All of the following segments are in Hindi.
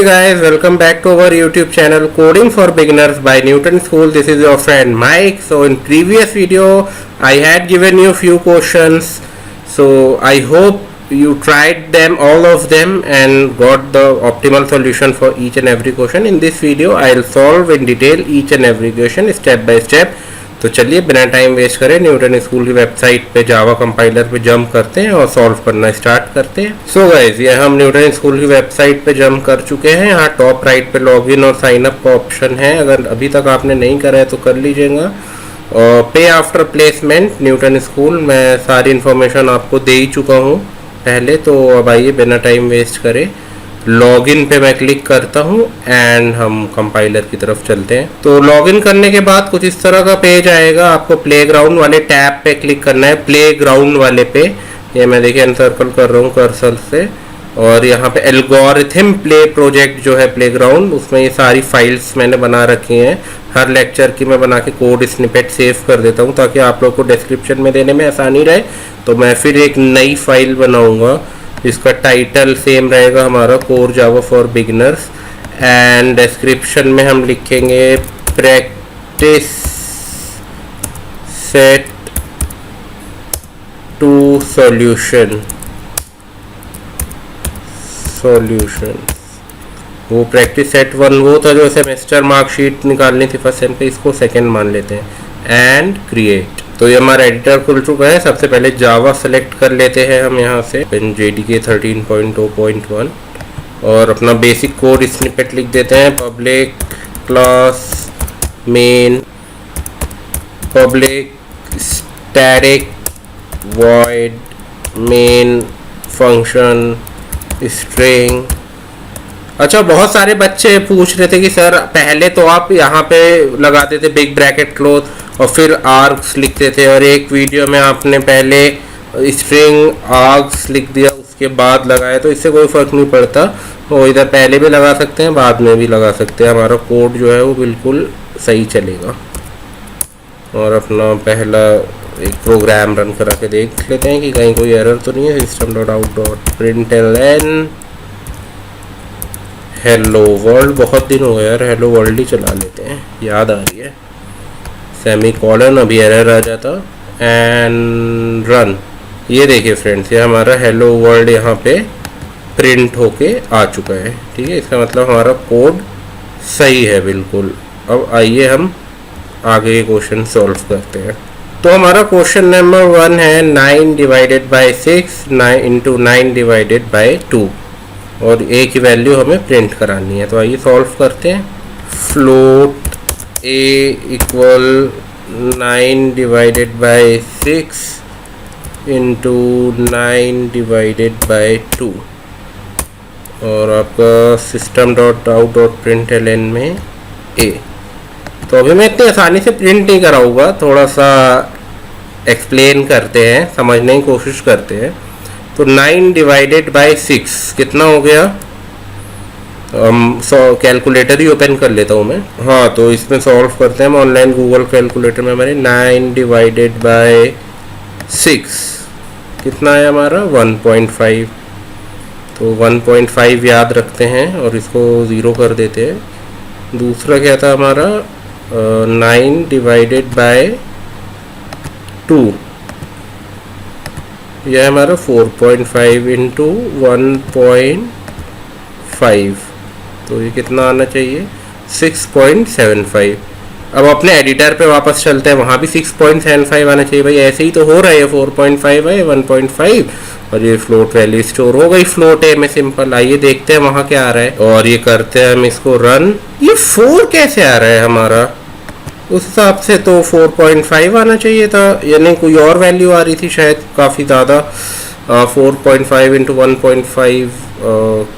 Hey guys, welcome back to our YouTube channel Coding for Beginners by Newton School. This is your friend Mike. So in previous video I had given you few questions. So I hope you tried them, all of them, and got the optimal solution for each and every question. In this video I'll solve in detail each and every question step by step. तो चलिए बिना टाइम वेस्ट करें न्यूटन स्कूल की वेबसाइट पे जावा कंपाइलर पे जंप करते हैं और सॉल्व करना स्टार्ट करते हैं। सो गाइस, ये हम न्यूटन स्कूल की वेबसाइट पे जंप कर चुके हैं। यहाँ टॉप राइट पे लॉगिन और साइन अप का ऑप्शन है, अगर अभी तक आपने नहीं करा है तो कर लीजिएगा। और पे आफ्टर प्लेसमेंट न्यूटन स्कूल, मैं सारी इन्फॉर्मेशन आपको दे ही चुका हूँ पहले। तो अब आइए बिना टाइम वेस्ट करें, लॉगिन पे मैं क्लिक करता हूँ एंड हम कंपाइलर की तरफ चलते हैं। तो लॉगिन करने के बाद कुछ इस तरह का पेज आएगा। आपको प्लेग्राउंड वाले टैब पे क्लिक करना है, प्लेग्राउंड वाले पे। ये मैं देखिए अनसर्कल कर रहा हूँ कर्सर से, और यहाँ पे एल्गोरिथम प्ले प्रोजेक्ट जो है प्लेग्राउंड, उसमें ये सारी फाइल्स मैंने बना रखी हैं। हर लेक्चर की मैं बना के कोड स्निपेट सेव कर देता हूँ ताकि आप लोग को डिस्क्रिप्शन में देने में आसानी रहे। तो मैं फिर एक नई फाइल बनाऊँगा, इसका टाइटल सेम रहेगा हमारा, core Java for beginners, and description में हम लिखेंगे प्रैक्टिस सेट टू सॉल्यूशन। वो प्रैक्टिस सेट 1 वो था जो सेमेस्टर मार्कशीट निकालनी थी फर्स्ट सेम पे, इसको सेकंड मान लेते हैं एंड क्रिएट। तो ये हमारा एडिटर खुल चुका है। सबसे पहले जावा सेलेक्ट कर लेते हैं हम यहाँ से, JDK 13.0.1, और अपना बेसिक कोड स्निपेट लिख देते हैं। Public class main public static void main function string. अच्छा, बहुत सारे बच्चे पूछ रहे थे कि सर पहले तो आप यहाँ पे लगाते थे बिग ब्रैकेट क्लोज और फिर आर्क्स लिखते थे, और एक वीडियो में आपने पहले स्ट्रिंग आर्क्स लिख दिया उसके बाद लगाया, तो इससे कोई फ़र्क नहीं पड़ता। वो इधर पहले भी लगा सकते हैं, बाद में भी लगा सकते हैं। हमारा कोड जो है वो बिल्कुल सही चलेगा। और अपना पहला एक प्रोग्राम रन करा के देख लेते हैं कि कहीं कोई एरर तो नहीं है। system.out.println हेलो वर्ल्ड, बहुत दिन हो गया यार, हेलो वर्ल्ड ही चला लेते हैं, याद आ रही है। सेमीकोलन, अभी एरर आ जाता, एंड रन। ये देखिए फ्रेंड्स, ये हमारा हेलो वर्ल्ड यहाँ पे प्रिंट होके आ चुका है। ठीक है, इसका मतलब हमारा कोड सही है बिल्कुल। अब आइए हम आगे ये क्वेश्चन सॉल्व करते हैं। तो हमारा क्वेश्चन नंबर 1 है 9 divided by 6 into 9 divided by 2, और ए की वैल्यू हमें प्रिंट करानी है। तो आइए सॉल्व करते हैं। Float A equal 9 divided by 6 into 9 divided by 2, और आपका system.out.println में ए। तो अभी मैं इतनी आसानी से प्रिंट नहीं कराऊंगा, थोड़ा सा एक्सप्लेन करते हैं, समझने की कोशिश करते हैं। तो 9 डिवाइडेड बाई 6 कितना हो गया? कैलकुलेटर ही ओपन कर लेता हूँ मैं। हाँ, तो इसमें सॉल्व करते हैं हम ऑनलाइन गूगल कैलकुलेटर में। हमारे 9 डिवाइडेड बाई 6 कितना है हमारा? 1.5। तो 1.5 याद रखते हैं और इसको 0 कर देते हैं। दूसरा क्या था हमारा? 9 डिवाइडेड बाई 2, यह हमारा 4.5 इंटू 1.5, तो ये कितना आना चाहिए? 6.75। अब अपने एडिटर पे वापस चलते हैं, वहाँ भी 6.75 आना चाहिए। भाई ऐसे ही तो हो रहा है, 4.5 है 1.5, और ये फ्लोट वैल्यू स्टोर हो गई फ्लोट ए में, सिंपल। आइए देखते हैं वहाँ क्या आ रहा है, और ये करते हैं हम इसको रन। ये 4 कैसे आ रहा है हमारा? उस हिसाब से तो 4.5 आना चाहिए था, यानी कोई और वैल्यू आ रही थी शायद काफ़ी ज़्यादा। 4.5 इंटू 1.5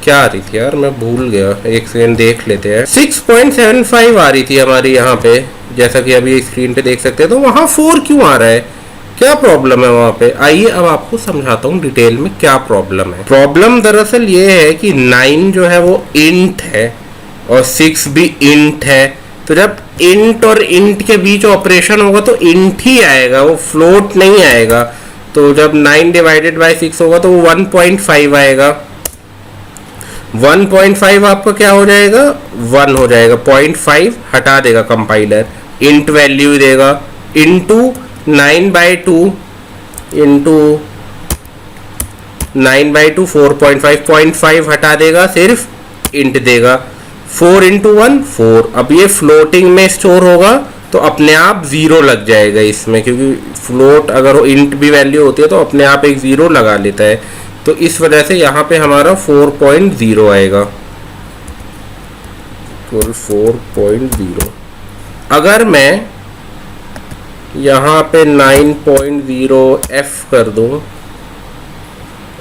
क्या आ रही थी यार, मैं भूल गया, एक सेकेंड देख लेते हैं। 6.75 आ रही थी हमारी यहाँ पे, जैसा कि अभी स्क्रीन पे देख सकते हैं। तो वहाँ 4 क्यों आ रहा है? क्या प्रॉब्लम है वहाँ पे? आइए अब आपको समझाता हूँ डिटेल में क्या प्रॉब्लम है। प्रॉब्लम दरअसल ये है कि 9 जो है वो इंट है और 6 भी इंट है। तो जब इंट और इंट के बीच ऑपरेशन होगा तो इंट ही आएगा, वो फ्लोट नहीं आएगा। तो जब 9 डिवाइडेड बाई 6 होगा तो वो 1.5 आएगा। 1.5 आपका क्या हो जाएगा, 1 हो जाएगा, 0.5 हटा देगा कंपाइलर, इंट वैल्यू देगा, इंटू 9/2 इंटू 9/2 4.5, 0.5 हटा देगा, सिर्फ इंट देगा, 4 इंटू 1 4। अब ये फ्लोटिंग में स्टोर होगा तो अपने आप ज़ीरो लग जाएगा इसमें, क्योंकि फ्लोट अगर वो इंट भी वैल्यू होती है तो अपने आप एक ज़ीरो लगा लेता है, तो इस वजह से यहाँ पे हमारा 4.0 आएगा, 4.0। अगर मैं यहाँ पे 9.0f कर दूँ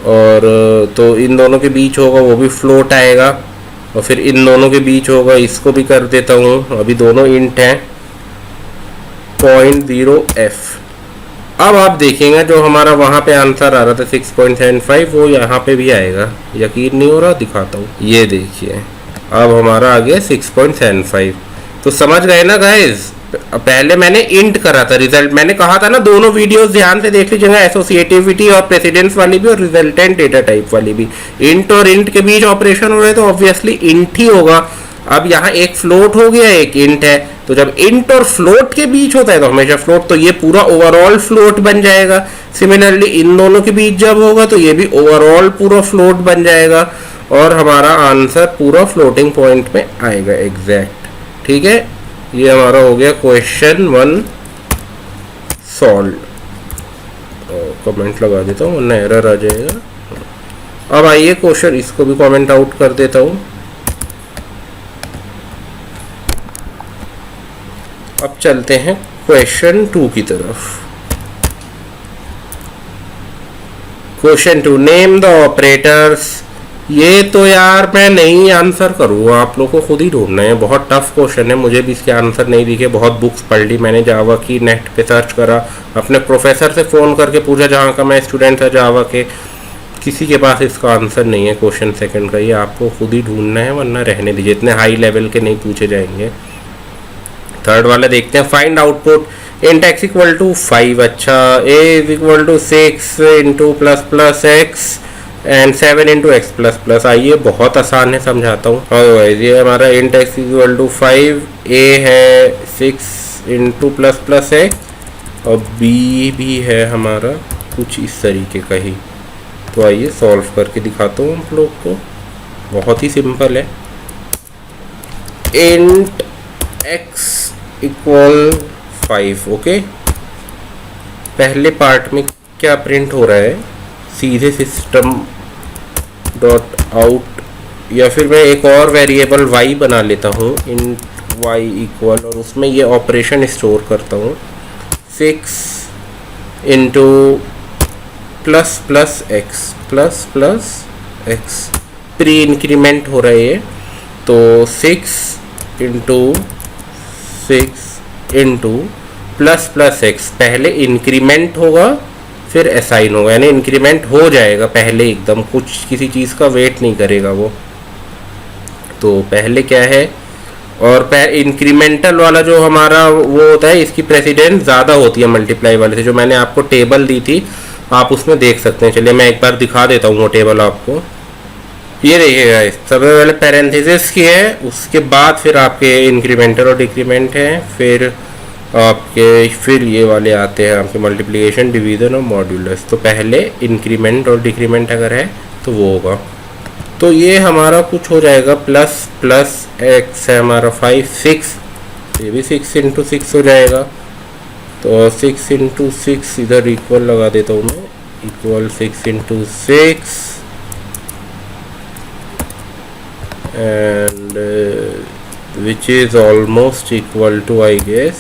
और तो इन दोनों के बीच होगा, वो भी फ्लोट आएगा, और फिर इन दोनों के बीच होगा, इसको भी कर देता हूँ, अभी दोनों इंट हैं, 0.0f। अब आप देखेंगे जो हमारा वहाँ पे आंसर आ रहा था 6.75 वो यहाँ पे भी आएगा, यकीन नहीं हो रहा, दिखाता हूँ, ये देखिए अब हमारा आ गया 6.75। तो समझ गए ना गाइस, पहले मैंने इंट करा था, रिजल्ट मैंने कहा था ना, दोनों वीडियोस ध्यान से देख लीजिएगा, एसोसिएटिविटी और प्रेसिडेंस वाली भी और रिजल्टेंट डेटा टाइप वाली भी। इंट और इंट के बीच ऑपरेशन हो रहे हैं तो ऑब्वियसली इंट ही होगा। अब यहाँ एक फ्लोट हो गया, एक इंट है, तो जब इंट और फ्लोट के बीच होता है तो हमेशा फ्लोट, तो ये पूरा ओवरऑल फ्लोट बन जाएगा। सिमिलरली इन दोनों के बीच जब होगा तो ये भी ओवरऑल पूरा फ्लोट बन जाएगा, और हमारा आंसर पूरा फ्लोटिंग पॉइंट में आएगा एग्जैक्ट। ठीक है, ये हमारा हो गया क्वेश्चन 1 सॉल्व। कमेंट लगा देता हूँ वरना एरर आ जाएगा। अब आइए क्वेश्चन, इसको भी कमेंट आउट कर देता हूँ। अब चलते हैं क्वेश्चन 2 की तरफ। Question 2, name the operators. ये तो यार मैं नहीं आंसर करूँगा, आप लोगों को खुद ही ढूंढना है, बहुत टफ क्वेश्चन है, मुझे भी इसके आंसर नहीं दिखे, बहुत बुक्स पढ़ ली मैंने जावा की, नेट पे सर्च करा, अपने प्रोफेसर से फ़ोन करके पूछा जहाँ का मैं स्टूडेंट था जावा के, किसी के पास इसका आंसर नहीं है क्वेश्चन सेकंड का। ये आपको खुद ही ढूंढना है, वरना रहने दीजिए, इतने हाई लेवल के नहीं पूछे जाएंगे। थर्ड वाला देखते हैं, find output int x equal to 5। अच्छा, a is equal to 6 into plus plus x and 7 into x plus plus. आइए बहुत आसान है, समझाता हूँ। और ये हमारा int x equal to 5, a है 6 इंटू प्लस प्लस एक्स और b भी है हमारा कुछ इस तरीके का ही। तो आइए सॉल्व करके दिखाता हूँ आप लोग को, बहुत ही सिंपल है। int x equal 5, okay. पहले पार्ट में क्या प्रिंट हो रहा है, सीधे सिस्टम डॉट आउट, या फिर मैं एक और वेरिएबल y बना लेता हूँ, int y इक्वल, और उसमें ये ऑपरेशन स्टोर करता हूँ, 6 into plus plus x, pre increment हो रहा है ये, तो 6 इंटू प्लस प्लस एक्स, पहले इंक्रीमेंट होगा फिर असाइन होगा, यानी इंक्रीमेंट हो जाएगा पहले एकदम, कुछ किसी चीज़ का वेट नहीं करेगा वो। तो पहले क्या है, और इंक्रीमेंटल वाला जो हमारा वो होता है, इसकी प्रेसिडेंस ज़्यादा होती है मल्टीप्लाई वाले से, जो मैंने आपको टेबल दी थी आप उसमें देख सकते हैं। चलिए मैं एक बार दिखा देता हूँ वो टेबल आपको। ये देखिएगा, सबसे पहले पैरेंथेसिस की है, उसके बाद फिर आपके इंक्रीमेंटल और डिक्रीमेंट हैं, फिर ये वाले आते हैं आपके मल्टीप्लिकेशन, डिवीज़न और मॉड्यूलस। तो पहले इंक्रीमेंट और डिक्रीमेंट अगर है तो वो होगा। तो ये हमारा कुछ हो जाएगा, प्लस प्लस एक्स है हमारा 5, 6, ये भी 6 इंटू 6 हो जाएगा। तो 6 इंटू 6 इधर इक्वल लगा देता हूँ मैं, equal 6 into 6 and which is almost equal to I guess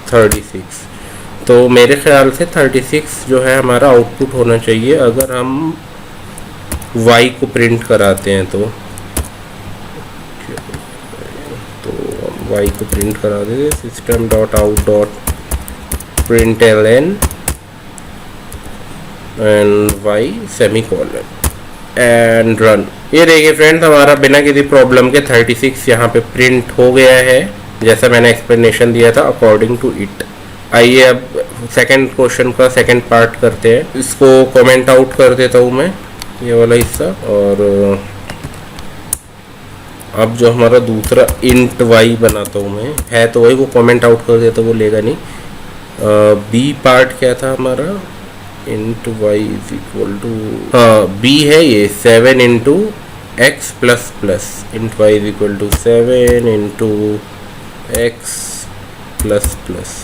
36। तो मेरे ख्याल से 36 जो है हमारा आउटपुट होना चाहिए अगर हम y को प्रिंट कराते हैं तो y को प्रिंट करा देंगे, system dot out dot print ln and y semicolon and run. ये देखिए फ्रेंड्स, हमारा बिना किसी प्रॉब्लम के 36 यहाँ पे प्रिंट हो गया है, जैसा मैंने एक्सप्लेनेशन दिया था अकॉर्डिंग टू इट। आइए अब सेकंड क्वेश्चन का सेकंड पार्ट करते हैं, इसको कमेंट आउट कर देता हूँ मैं। ये वाला हिस्सा। और अब जो हमारा दूसरा इंट वाई बनाता हूँ मैं, है तो वही, वो कमेंट आउट कर देता, वो लेगा नहीं। बी पार्ट क्या था हमारा, int y is equal to, हाँ बी है ये 7 into x plus plus, int y is equal to 7 into x plus plus.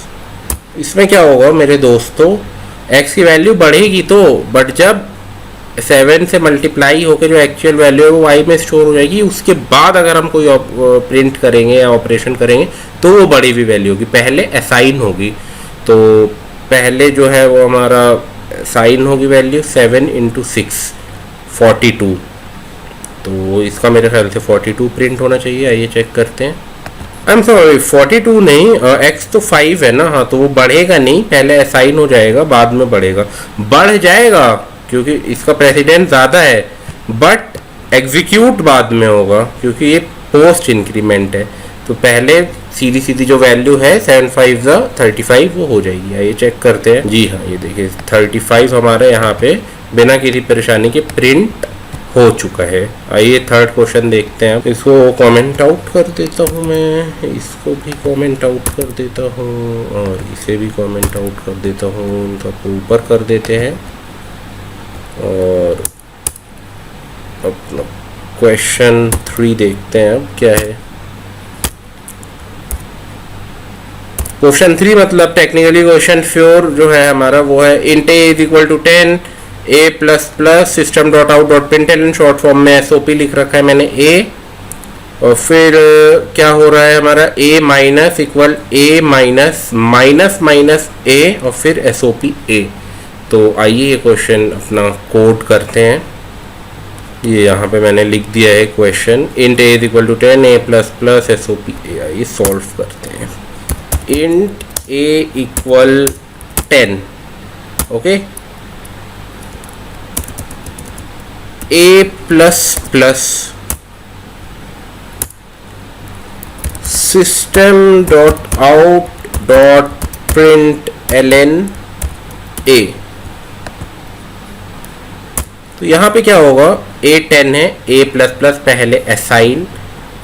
इसमें क्या होगा मेरे दोस्तों, x की वैल्यू बढ़ेगी तो, बट जब 7 से मल्टीप्लाई होकर जो एक्चुअल वैल्यू है वो y में स्टोर हो जाएगी। उसके बाद अगर हम कोई प्रिंट करेंगे या ऑपरेशन करेंगे तो वो बढ़ी हुई वैल्यू होगी, पहले असाइन होगी। तो पहले जो है वो हमारा साइन होगी वैल्यू 7 इंटू 6 42, तो इसका मेरे ख्याल से 42 प्रिंट होना चाहिए। आइए चेक करते हैं। आई एम सॉरी 42 नहीं, x तो 5 है ना, हाँ तो वो बढ़ेगा नहीं, पहले असाइन हो जाएगा बाद में बढ़ेगा। बढ़ जाएगा क्योंकि इसका प्रेसिडेंस ज़्यादा है, बट एग्जीक्यूट बाद में होगा क्योंकि ये पोस्ट इंक्रीमेंट है। तो पहले सीधी सीधी जो वैल्यू है 7 5 35 वो हो जाएगी। आइए चेक करते हैं। जी हाँ, ये देखिए 35 हमारे यहाँ पे बिना किसी परेशानी के प्रिंट हो चुका है। आइए थर्ड क्वेश्चन देखते हैं। इसको कमेंट आउट कर देता हूँ मैं, इसको भी कमेंट आउट कर देता हूँ और इसे भी कमेंट आउट कर देता हूँ। इनका ऊपर कर देते हैं और अपना क्वेश्चन 3 देखते हैं अब क्या है। क्वेश्चन 3 मतलब टेक्निकली क्वेश्चन 4 जो है हमारा वो है int a is equal to 10 a plus plus system dot out dot println, short form में एसओपी लिख रखा है मैंने ए, और फिर क्या हो रहा है हमारा ए minus equal a minus minus minus a और फिर एसओपी ए। तो आइए ये क्वेश्चन अपना कोड करते हैं। ये यहाँ पे मैंने लिख दिया है question, int a is equal to 10 a plus plus SOP a. आइए सॉल्व करते हैं। Int a equal 10, okay, a plus plus system dot out dot println a. तो यहाँ पे क्या होगा, ए 10 है, ए प्लस प्लस पहले असाइन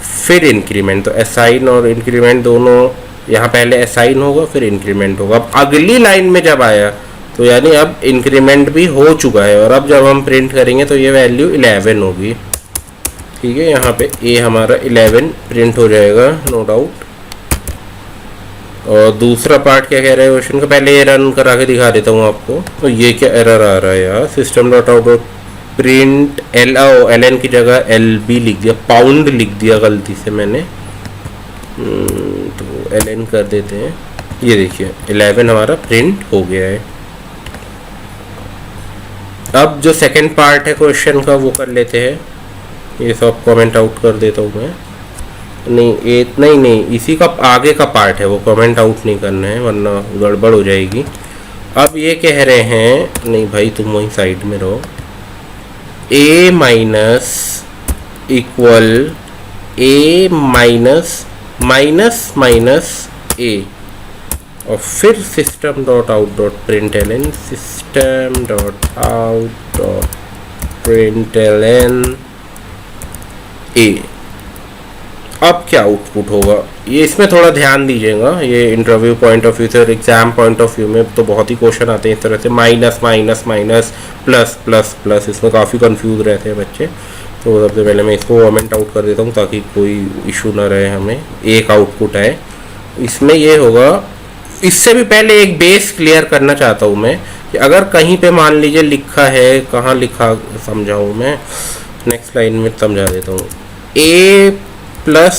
फिर इंक्रीमेंट, तो असाइन और इंक्रीमेंट दोनों यहाँ पहले असाइन होगा फिर इंक्रीमेंट होगा। अब अगली लाइन में जब आया तो यानी अब इंक्रीमेंट भी हो चुका है, और अब जब हम प्रिंट करेंगे तो ये वैल्यू 11 होगी। ठीक है, यहाँ पे ए हमारा 11 प्रिंट हो जाएगा नो डाउट। और दूसरा पार्ट क्या कह रहा है क्वेश्चन का, पहले ये रन करा के दिखा देता हूँ आपको। तो ये क्या एरर आ रहा है यार, system dot out dot print l n की जगह एल बी लिख दिया, पाउंड लिख दिया गलती से मैंने। तो एल एन कर देते हैं। ये देखिए 11 हमारा प्रिंट हो गया है। अब जो सेकंड पार्ट है क्वेश्चन का वो कर लेते हैं। ये सब कमेंट आउट कर देता हूँ मैं। नहीं इतना ही नहीं, इसी का आगे का पार्ट है वो कमेंट आउट नहीं करना है वरना गड़बड़ हो जाएगी। अब ये कह रहे हैं, नहीं भाई तुम वहीं साइड में रहो, a minus equal a minus minus minus a और फिर system dot out dot println, system dot out dot println a. अब क्या आउटपुट होगा, ये इसमें थोड़ा ध्यान दीजिएगा। ये इंटरव्यू पॉइंट ऑफ व्यू से और एग्जाम पॉइंट ऑफ व्यू में तो बहुत ही क्वेश्चन आते हैं इस तरह से, minus minus minus plus plus plus, इसमें काफ़ी कंफ्यूज रहते हैं बच्चे। तो सबसे पहले मैं इसको कमेंट आउट कर देता हूँ ताकि कोई इशू ना रहे, हमें एक आउटपुट है। इसमें ये होगा, इससे भी पहले एक बेस क्लियर करना चाहता हूँ मैं कि अगर कहीं पे मान लीजिए लिखा है, कहाँ लिखा समझाऊँ मैं, नेक्स्ट लाइन में समझा देता हूँ, ए प्लस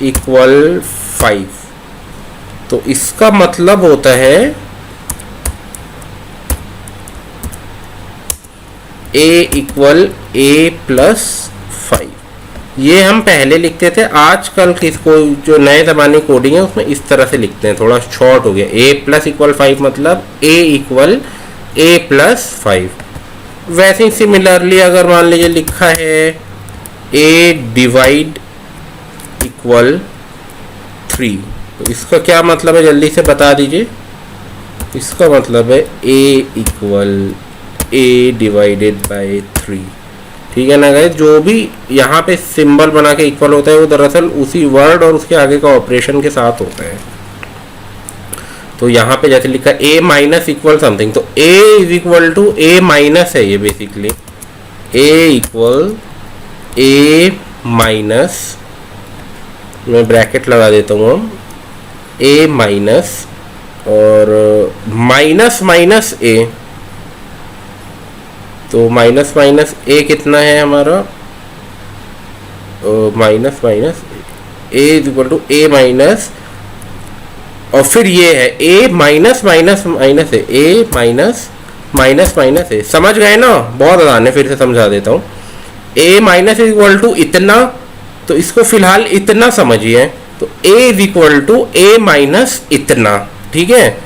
इक्वल 5, तो इसका मतलब होता है ए इक्वल ए प्लस 5। ये हम पहले लिखते थे, आजकल किसको जो नए ज़माने कोडिंग है उसमें इस तरह से लिखते हैं, थोड़ा शॉर्ट हो गया। ए प्लस इक्वल 5 मतलब ए इक्वल ए प्लस 5। वैसे ही सिमिलरली अगर मान लीजिए लिखा है ए डिवाइड इक्वल 3, तो इसका क्या मतलब है जल्दी से बता दीजिए। इसका मतलब है ए इक्वल ए डिवाइडेड बाय 3। ठीक है ना गाइस। जो भी यहाँ पे सिंबल बना के इक्वल होता है वो दरअसल उसी वर्ड और उसके आगे का ऑपरेशन के साथ होता है। तो यहाँ पे जैसे लिखा a माइनस इक्वल समथिंग, तो a is equal to a minus है ये basically, a equal a minus, मैं ब्रैकेट लगा देता हूँ हम, a माइनस और माइनस माइनस a, तो माइनस माइनस a कितना है हमारा, minus minus a is equal to a minus, और फिर ये है a माइनस माइनस माइनस है, a माइनस माइनस माइनस है। समझ गए ना, बहुत आसान है, फिर से समझा देता हूँ। a minus is equal to इतना, तो इसको फिलहाल इतना समझिए, तो a is equal to a minus इतना, ठीक है,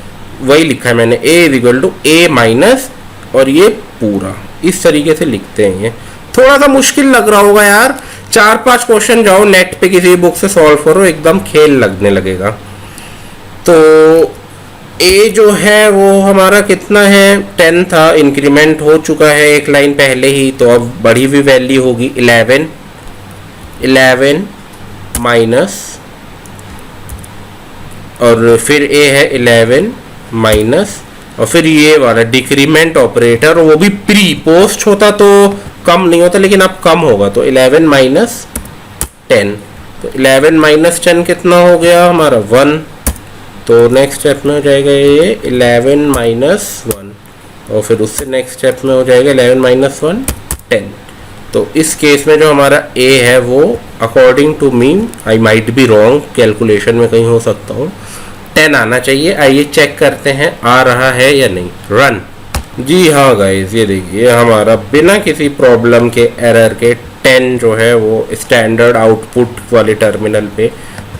वही लिखा है मैंने, a is equal to a minus और ये पूरा, इस तरीके से लिखते हैं। ये थोड़ा सा मुश्किल लग रहा होगा यार, 4-5 क्वेश्चन जाओ नेट पे किसी बुक से सॉल्व करो, एकदम खेल लगने लगेगा। तो a जो है वो हमारा कितना है, 10 था, इंक्रीमेंट हो चुका है एक लाइन पहले ही, तो अब बढ़ी हुई वैल्यू होगी 11 माइनस, और फिर a है 11 माइनस, और फिर ये वाला डिक्रीमेंट ऑपरेटर, वो भी प्री, पोस्ट होता तो कम नहीं होता, लेकिन अब कम होगा, तो 11 माइनस 10, तो 11 माइनस 10 कितना हो गया हमारा 1, तो नेक्स्ट स्टेप में हो जाएगा ये 11 माइनस 1, और फिर उससे नेक्स्ट स्टेप में हो जाएगा 11 माइनस 1 10। तो इस केस में जो हमारा a है वो according to me, I might be wrong, calculation में कहीं हो सकता हूँ, 10 आना चाहिए। आइए चेक करते हैं आ रहा है या नहीं। रन। जी हाँ गाइस, ये देखिए हमारा बिना किसी प्रॉब्लम के, एरर के 10 जो है वो स्टैंडर्ड आउटपुट वाले टर्मिनल पे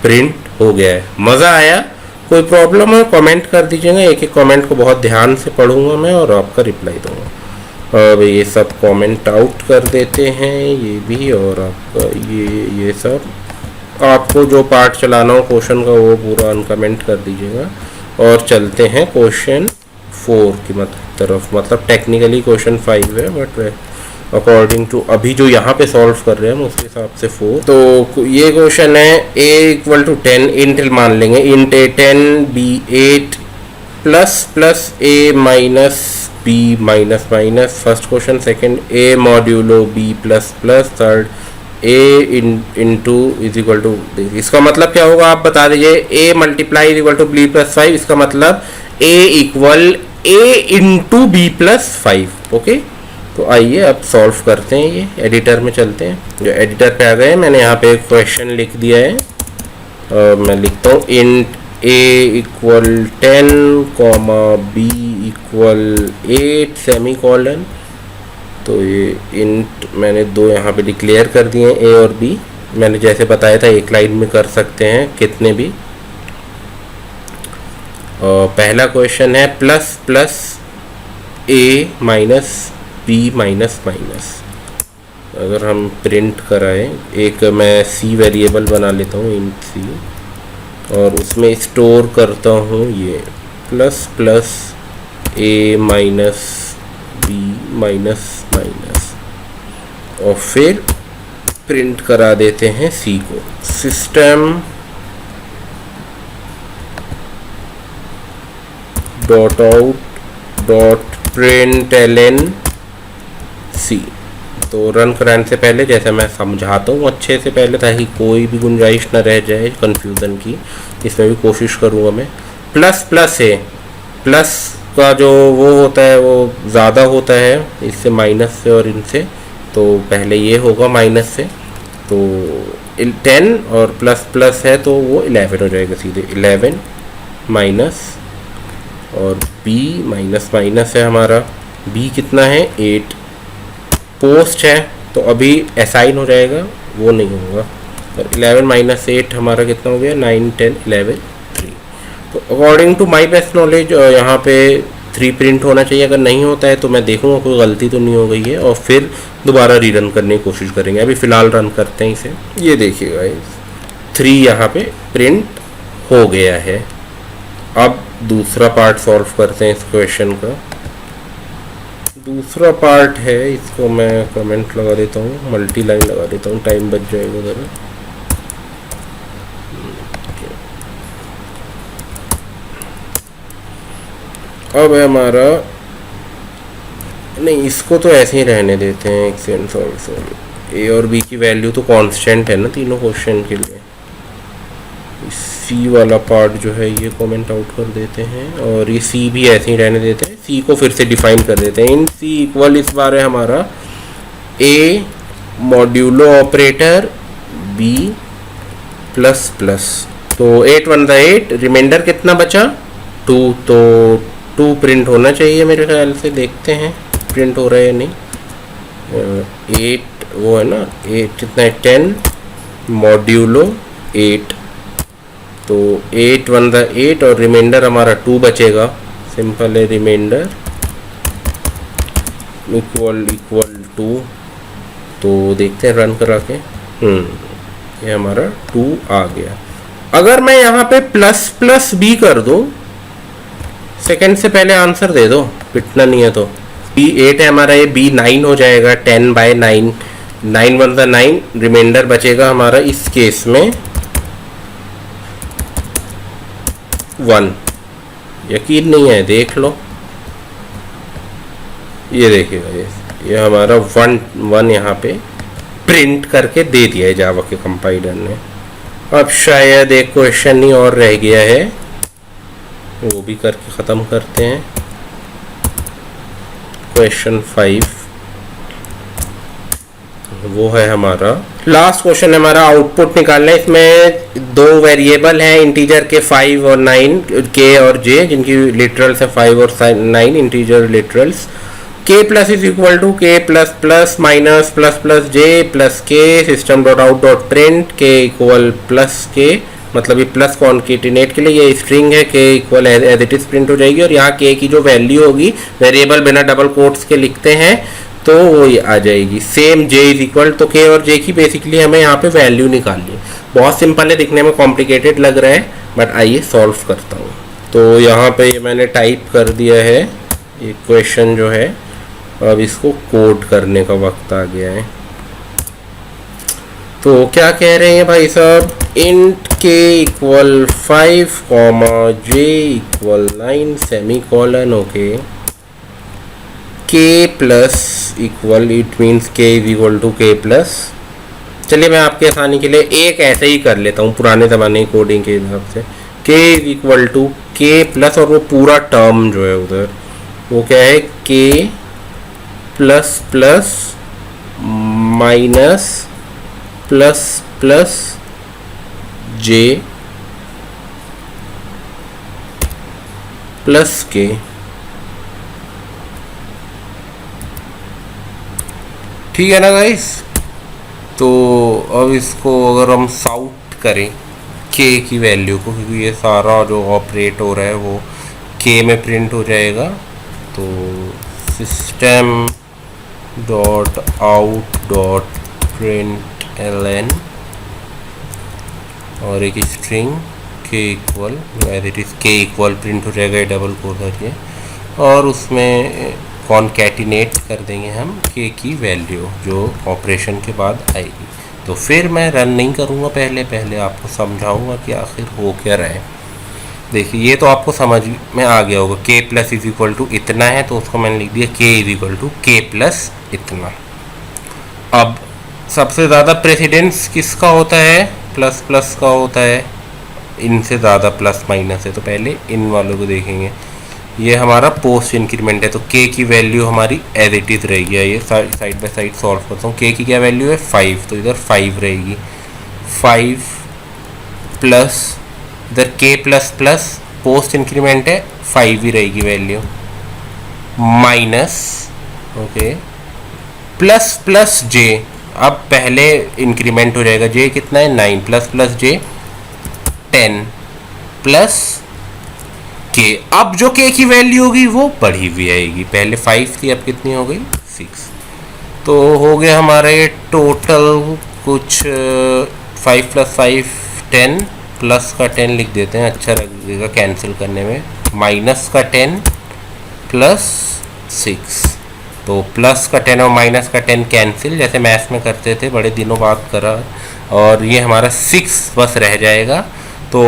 प्रिंट हो गया है। मज़ा आया? कोई प्रॉब्लम है कमेंट कर दीजिएगा, एक एक कमेंट को बहुत ध्यान से पढ़ूंगा मैं और आपका रिप्लाई दूंगा। अब ये सब कमेंट आउट कर देते हैं, ये भी, और आपका ये सब, आपको जो पार्ट चलाना हो क्वेश्चन का वो पूरा अनकमेंट कर दीजिएगा। और चलते हैं क्वेश्चन 4 की तरफ, मतलब टेक्निकली क्वेश्चन 5 है, बट अकॉर्डिंग टू अभी जो यहाँ पे सॉल्व कर रहे हैं हम उसके हिसाब से 4। तो ये क्वेश्चन है a इक्वल टू 10, इंट मान लेंगे, int a 10 b 8 plus a minus b minus minus, first question. Second a modulo b plus plus, third a into is equal to, इसका मतलब क्या होगा आप बता दीजिए, a multiply is equal to b plus 5, इसका मतलब a equal a into b plus 5। Okay, तो आइए अब सॉल्व करते हैं, ये एडिटर में चलते हैं। जो एडिटर पे आ गए, मैंने यहाँ पे एक क्वेश्चन लिख दिया है, और मैं लिखता हूँ int a equal 10 comma b equal 8 semi colon. तो ये इंट मैंने 2 यहाँ पे डिक्लेयर कर दिए हैं, a और b। मैंने जैसे बताया था एक लाइन में कर सकते हैं कितने भी। और पहला क्वेश्चन है plus plus a minus b minus minus, अगर हम प्रिंट कराएं, एक मैं c वेरिएबल बना लेता हूँ इंट c, और उसमें स्टोर करता हूँ ये plus plus a minus b minus minus, और फिर प्रिंट करा देते हैं c को। System dot out dot println c। तो रन कराने से पहले जैसे मैं समझाता हूँ अच्छे से पहले, ताकि कोई भी गुंजाइश ना रह जाए कन्फ्यूज़न की, इसमें भी कोशिश करूँगा मैं। प्लस प्लस है, प्लस का जो वो होता है वो ज़्यादा होता है इससे, माइनस से और इनसे, तो पहले ये होगा माइनस से, तो 10 और प्लस प्लस है तो वो 11 हो जाएगा सीधे, 11 माइनस, और b माइनस माइनस है हमारा, b कितना है 8, पोस्ट है तो अभी असाइन हो जाएगा, वो नहीं होगा, और 11 माइनस 8 हमारा कितना हो गया 9 10 11 3। तो according to my best knowledge यहाँ पे 3 प्रिंट होना चाहिए, अगर नहीं होता है तो मैं देखूँगा कोई गलती तो नहीं हो गई है, और फिर दोबारा रीरन करने की कोशिश करेंगे। अभी फ़िलहाल रन करते हैं इसे। ये देखिएगा 3 यहाँ पे प्रिंट हो गया है। अब दूसरा पार्ट सॉल्व करते हैं इस क्वेश्चन का। दूसरा पार्ट है, इसको मैं कमेंट लगा देता हूँ, मल्टी लाइन लगा देता हूँ, टाइम बच जाएगा ज़रा। अब है हमारा, नहीं इसको तो ऐसे ही रहने देते हैं, एक्सटेंड सॉल्यूशन। ए और बी की वैल्यू तो कांस्टेंट है ना तीनों क्वेश्चन के लिए। सी वाला पार्ट जो है ये कमेंट आउट कर देते हैं, और ये सी भी ऐसे ही रहने देते हैं। सी को फिर से डिफाइन कर देते हैं। इन सी इक्वल इस बार है हमारा a modulo operator b plus plus, तो 8 1 8, रिमाइंडर कितना बचा 2, तो 2 प्रिंट होना चाहिए मेरे ख्याल से। देखते हैं प्रिंट हो रहा है या नहीं। 8 वो है ना, 8 कितना है 10 मॉड्यूलो 8, तो 8 1 8 और रिमाइंडर हमारा 2 बचेगा। सिंपल है, रिमाइंडर इक्वल 2, तो देखते हैं रन करा के। ये हमारा 2 आ गया। अगर मैं यहाँ पे प्लस प्लस बी कर दूँ, सेकंड से पहले आंसर दे दो, पिटना नहीं है तो। बी 8 है हमारा, ये बी 9 हो जाएगा, 10 बाय 9, 9 1 9, रिमाइंडर बचेगा हमारा इस केस में 1। यकीन नहीं है, देख लो, ये देखिएगा, ये हमारा 1 यहाँ पे प्रिंट करके दे दिया है जावा के कंपाइलर ने। अब शायद एक क्वेश्चन ही और रह गया है, वो भी करके ख़त्म करते हैं। क्वेश्चन 5 वो है हमारा लास्ट क्वेश्चन है हमारा, आउटपुट निकालना है। इसमें 2 वेरिएबल हैं इंटीजर के 5 और 9, के और जे, जिनकी लिटरल्स है 5 और 9 integer literals. k plus is equal to k plus plus minus plus plus j plus k, system dot out dot print k equal plus k, मतलब ये प्लस कॉन्केटिनेट के लिए ये स्ट्रिंग है, k equal as it is print हो जाएगी। और यहाँ k की जो वैल्यू होगी, वेरिएबल बिना डबल कोट्स के लिखते हैं तो वो ये आ जाएगी। सेम j इज इक्वल, तो k और j की बेसिकली हमें यहाँ पे वैल्यू निकालनी है। बहुत सिंपल है, दिखने में कॉम्प्लिकेटेड लग रहा है, बट आइए सॉल्व करता हूँ। तो यहाँ पे ये मैंने टाइप कर दिया है ये क्वेश्चन जो है, अब इसको कोड करने का वक्त आ गया है। तो क्या कह रहे हैं भाई साहब, int k equal 5 j equal 9 semi colon, okay, k plus equal, it means k is equal to k plus. चलिए मैं आपके आसानी के लिए एक ऐसे ही कर लेता हूँ पुराने ज़माने की कोडिंग के हिसाब से। k is equal to k plus, और वो पूरा टर्म जो है उधर वो क्या है, k plus plus minus plus plus j plus k. ठीक है ना गाइस। तो अब इसको अगर हम सॉल्व करें k की वैल्यू को, क्योंकि ये सारा जो ऑपरेट हो रहा है वो k में प्रिंट हो जाएगा, तो system dot out dot print ln और एक string k equal, as it is k equal print हो जाएगा डबल कोट करके, और उसमें कॉन्कैटिनेट कर देंगे हम k की वैल्यू जो ऑपरेशन के बाद आएगी। तो फिर मैं रन नहीं करूँगा, पहले आपको समझाऊँगा कि आखिर हो क्या रहा है। देखिए ये तो आपको समझ में आ गया होगा, k plus is equal to इतना है, तो उसको मैंने लिख दिया k is equal to k plus इतना। अब सबसे ज़्यादा प्रेसिडेंस किसका होता है, प्लस प्लस का होता है, इनसे ज़्यादा प्लस माइनस है, तो पहले इन वालों को देखेंगे। ये हमारा पोस्ट इंक्रीमेंट है, तो k की वैल्यू हमारी एज इट इज़ रहेगी। ये साइड बाय साइड सॉल्व करता हूँ। k की क्या वैल्यू है 5, तो इधर 5 रहेगी, 5 प्लस इधर k plus plus post increment है 5 ही रहेगी value, minus okay plus plus j। अब पहले इंक्रीमेंट हो जाएगा, j कितना है 9, plus plus j 10 plus k। अब जो k की वैल्यू होगी वो बढ़ी हुई आएगी, पहले 5 थी अब कितनी हो गई 6। तो हो गया हमारा ये टोटल कुछ 5 प्लस 5 10, प्लस का 10 लिख देते हैं, अच्छा लगेगा कैंसिल करने में, माइनस का 10 प्लस 6, तो प्लस का 10 और माइनस का 10 कैंसिल, जैसे मैथ्स में करते थे, बड़े दिनों बाद करा। और ये हमारा 6 बस रह जाएगा। तो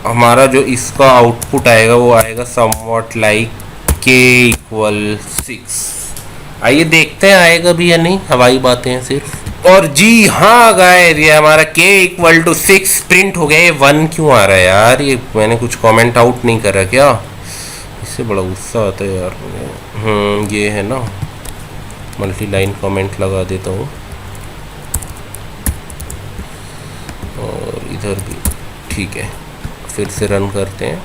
हमारा जो इसका आउटपुट आएगा वो आएगा समवॉट लाइक k इक्वल 6। आइए देखते हैं आएगा भी या नहीं, हवाई बातें हैं सिर्फ। और जी हाँ गाइस, ये हमारा k इक्वल टू 6 प्रिंट हो गया। ये 1 क्यों आ रहा है यार? ये मैंने कुछ कमेंट आउट नहीं करा क्या? इससे बड़ा गुस्सा आता है यार। ये है ना, मल्टी लाइन कमेंट लगा देता हूँ। और इधर भी ठीक है, फिर से रन करते हैं।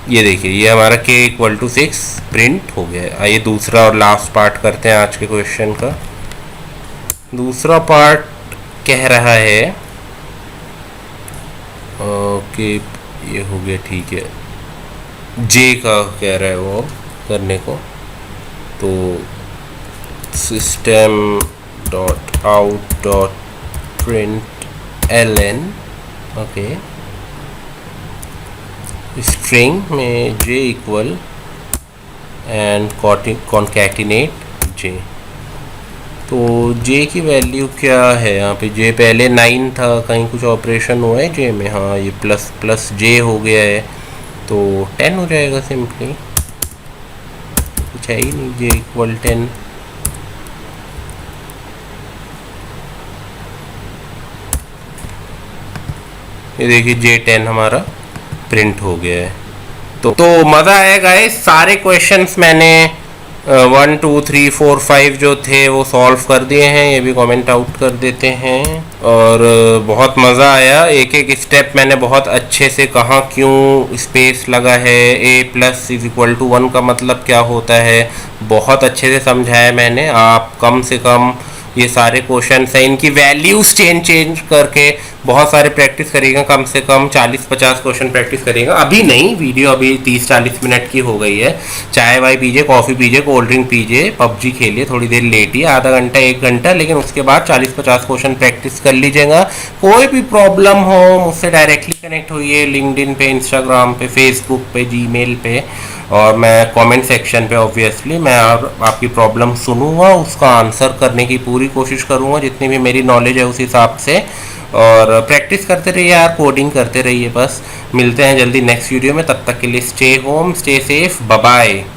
ये देखिए, ये हमारा k इक्वल टू 6 प्रिंट हो गया है। आइए दूसरा और लास्ट पार्ट करते हैं आज के क्वेश्चन का। दूसरा पार्ट कह रहा है कि ये हो गया, ठीक है, j का कह रहा है वो करने को। तो system dot out dot print ln, okay, string में j equal and concatenate j। तो j की वैल्यू क्या है यहाँ पे? j पहले 9 था, कहीं कुछ ऑपरेशन हुआ है j में? हाँ, ये प्लस प्लस j हो गया है, तो 10 हो जाएगा सिंपली। कुछ है ही नहीं, j इक्वल 10। ये देखिए J10 हमारा प्रिंट हो गया है। तो मज़ा आया गाइस। सारे क्वेश्चंस मैंने 1 2 3 4 5 जो थे वो सॉल्व कर दिए हैं। ये भी कमेंट आउट कर देते हैं। और बहुत मज़ा आया, एक एक स्टेप मैंने बहुत अच्छे से कहा, क्यों स्पेस लगा है, a plus is equal to 1 का मतलब क्या होता है, बहुत अच्छे से समझाया मैंने। आप कम से कम ये सारे क्वेश्चन हैं, इनकी वैल्यूज चेंज करके बहुत सारे प्रैक्टिस करिएगा। कम से कम 40-50 क्वेश्चन प्रैक्टिस करिएगा। अभी नहीं, वीडियो अभी 30-40 मिनट की हो गई है। चाय वाय पीजिए, कॉफ़ी पीजिए, कोल्ड ड्रिंक पीजिए, पबजी खेलिए, थोड़ी देर लेटिए, आधा घंटा 1 घंटा, लेकिन उसके बाद 40-50 क्वेश्चन प्रैक्टिस कर लीजिएगा। कोई भी प्रॉब्लम हो मुझसे डायरेक्टली कनेक्ट होइए, लिंक्डइन पे, इंस्टाग्राम पे, फेसबुक पे, जीमेल पे, और मैं कमेंट सेक्शन पे ऑब्वियसली मैं आपकी प्रॉब्लम सुनूंगा, उसका आंसर करने की पूरी कोशिश करूंगा जितनी भी मेरी नॉलेज है उस हिसाब से। और प्रैक्टिस करते रहिए यार, कोडिंग करते रहिए। बस मिलते हैं जल्दी नेक्स्ट वीडियो में, तब तक के लिए stay home, stay safe, bye bye.